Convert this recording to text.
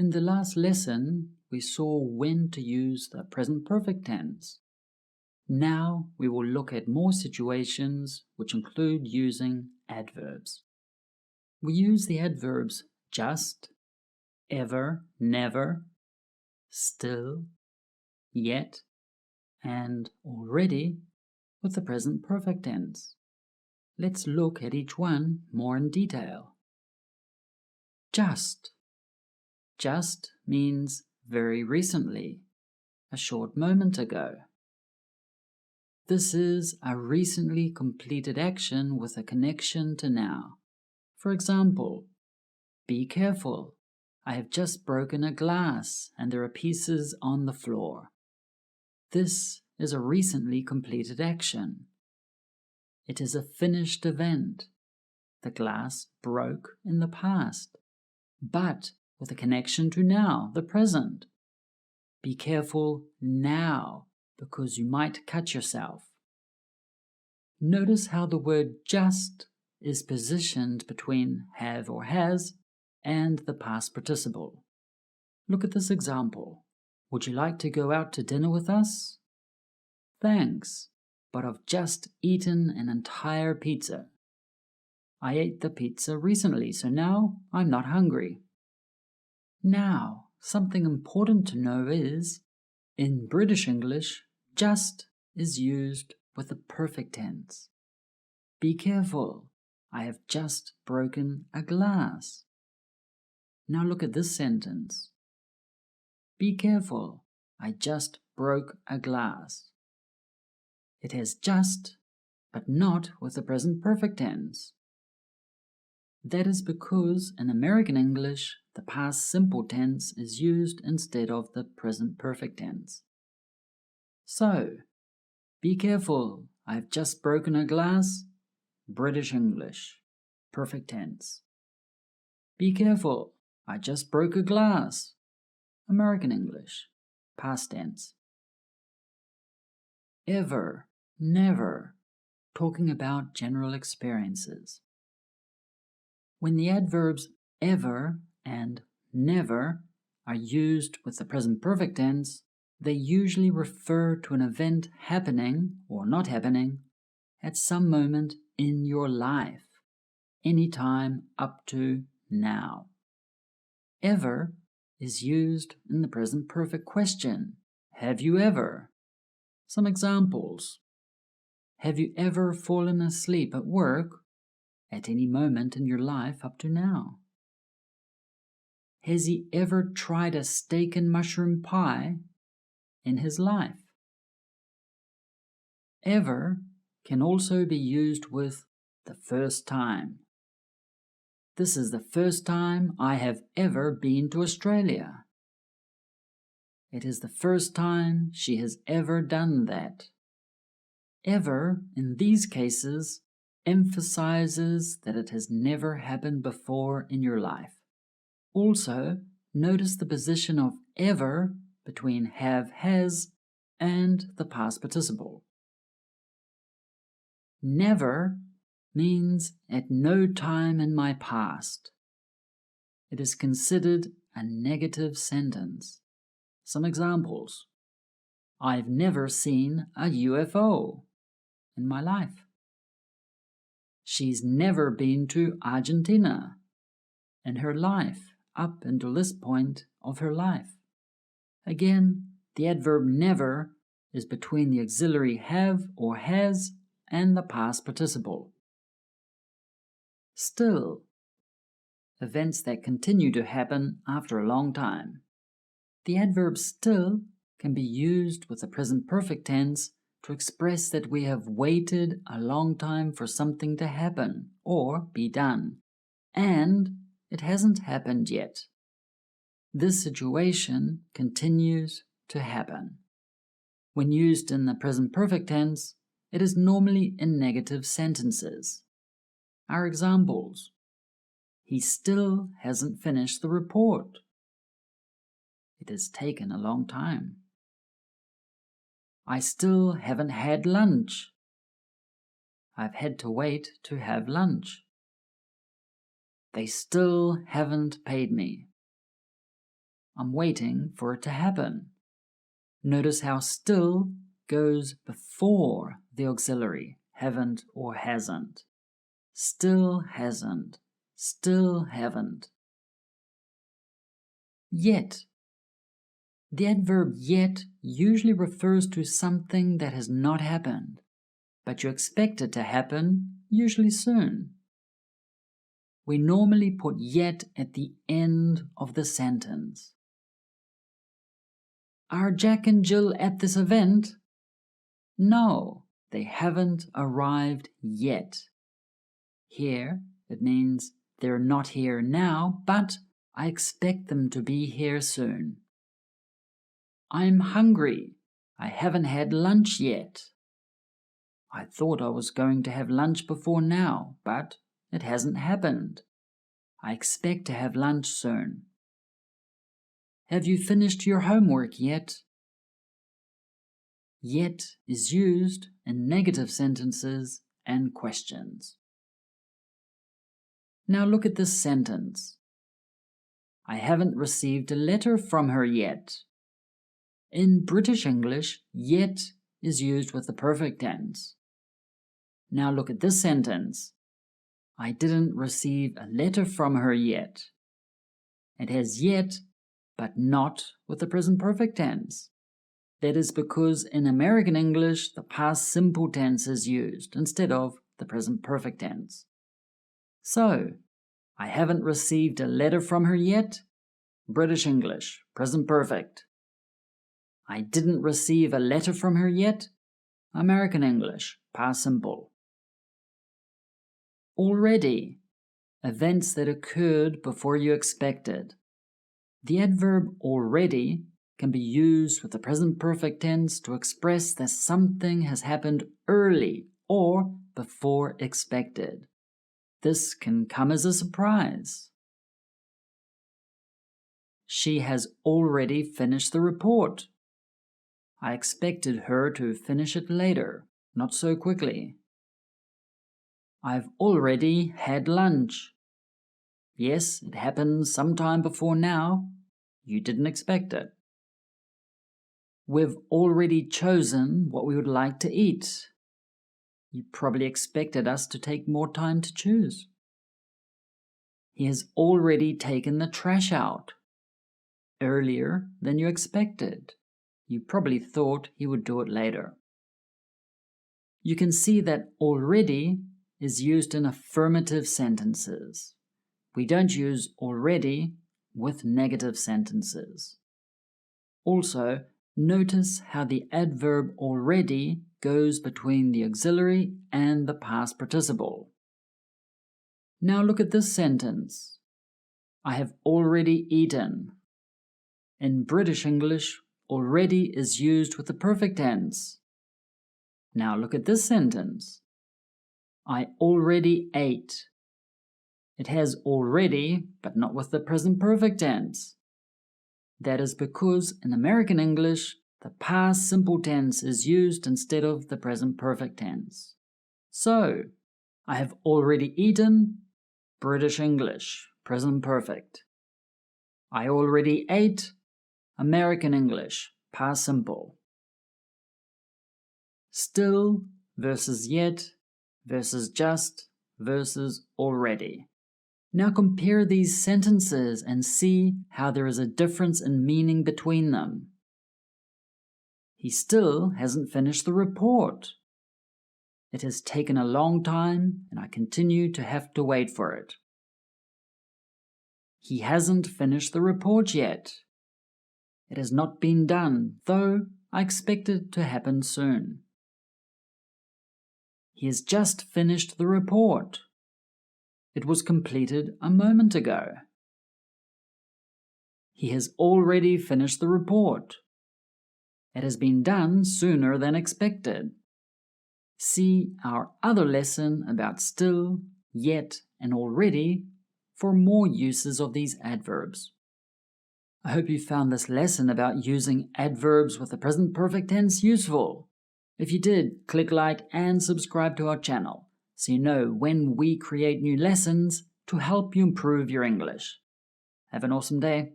In the last lesson, we saw when to use the present perfect tense. Now we will look at more situations which include using adverbs. We use the adverbs just, ever, never, still, yet, and already with the present perfect tense. Let's look at each one more in detail. Just. Just means very recently, a short moment ago. This is a recently completed action with a connection to now. For example, be careful. I have just broken a glass and there are pieces on the floor. This is a recently completed action. It is a finished event. The glass broke in the past, but with a connection to now, the present. Be careful now, because you might cut yourself. Notice how the word just is positioned between have or has and the past participle. Look at this example. Would you like to go out to dinner with us? Thanks, but I've just eaten an entire pizza. I ate the pizza recently, so now I'm not hungry. Now, something important to know is, in British English, just is used with the perfect tense. Be careful, I have just broken a glass. Now look at this sentence. Be careful, I just broke a glass. It has just, but not with the present perfect tense. That is because in American English, the past simple tense is used instead of the present perfect tense. So, be careful, I've just broken a glass. British English, perfect tense. Be careful, I just broke a glass. American English, past tense. Ever, never, talking about general experiences. When the adverbs ever and never are used with the present perfect tense, they usually refer to an event happening or not happening at some moment in your life, any time up to now. Ever is used in the present perfect question. Have you ever? Some examples. Have you ever fallen asleep at work at any moment in your life up to now? Has he ever tried a steak and mushroom pie in his life? Ever can also be used with the first time. This is the first time I have ever been to Australia. It is the first time she has ever done that. Ever, in these cases, emphasizes that it has never happened before in your life. Also, notice the position of ever between have, has, and the past participle. Never means at no time in my past. It is considered a negative sentence. Some examples. I've never seen a UFO in my life. She's never been to Argentina in her life up until this point of her life. Again, the adverb never is between the auxiliary have or has and the past participle. Still, events that continue to happen after a long time. The adverb still can be used with the present perfect tense to express that we have waited a long time for something to happen or be done, and it hasn't happened yet. This situation continues to happen. When used in the present perfect tense, it is normally in negative sentences. Our examples: he still hasn't finished the report. It has taken a long time. I still haven't had lunch. I've had to wait to have lunch. They still haven't paid me. I'm waiting for it to happen. Notice how still goes before the auxiliary, haven't or hasn't. Still hasn't, still haven't. Yet. The adverb yet usually refers to something that has not happened, but you expect it to happen, usually soon. We normally put yet at the end of the sentence. Are Jack and Jill at this event? No, they haven't arrived yet. Here, it means they're not here now, but I expect them to be here soon. I'm hungry. I haven't had lunch yet. I thought I was going to have lunch before now, but it hasn't happened. I expect to have lunch soon. Have you finished your homework yet? Yet is used in negative sentences and questions. Now look at this sentence. I haven't received a letter from her yet. In British English, yet is used with the perfect tense. Now look at this sentence. I didn't receive a letter from her yet. It has yet, but not with the present perfect tense. That is because in American English, the past simple tense is used instead of the present perfect tense. So, I haven't received a letter from her yet. British English, present perfect. I didn't receive a letter from her yet. American English, past simple. Already, events that occurred before you expected. The adverb already can be used with the present perfect tense to express that something has happened early or before expected. This can come as a surprise. She has already finished the report. I expected her to finish it later, not so quickly. I've already had lunch. Yes, it happened sometime before now. You didn't expect it. We've already chosen what we would like to eat. You probably expected us to take more time to choose. He has already taken the trash out. Earlier than you expected. You probably thought he would do it later. You can see that already is used in affirmative sentences. We don't use already with negative sentences. Also, notice how the adverb already goes between the auxiliary and the past participle. Now look at this sentence. I have already eaten. In British English, already is used with the perfect tense. Now look at this sentence. I already ate. It has already, but not with the present perfect tense. That is because in American English, the past simple tense is used instead of the present perfect tense. So, I have already eaten, British English, present perfect. I already ate, American English, past simple. Still versus yet versus just versus already. Now compare these sentences and see how there is a difference in meaning between them. He still hasn't finished the report. It has taken a long time and I continue to have to wait for it. He hasn't finished the report yet. It has not been done, though I expect it to happen soon. He has just finished the report. It was completed a moment ago. He has already finished the report. It has been done sooner than expected. See our other lesson about still, yet, and already for more uses of these adverbs. I hope you found this lesson about using adverbs with the present perfect tense useful. If you did, click like and subscribe to our channel so you know when we create new lessons to help you improve your English. Have an awesome day.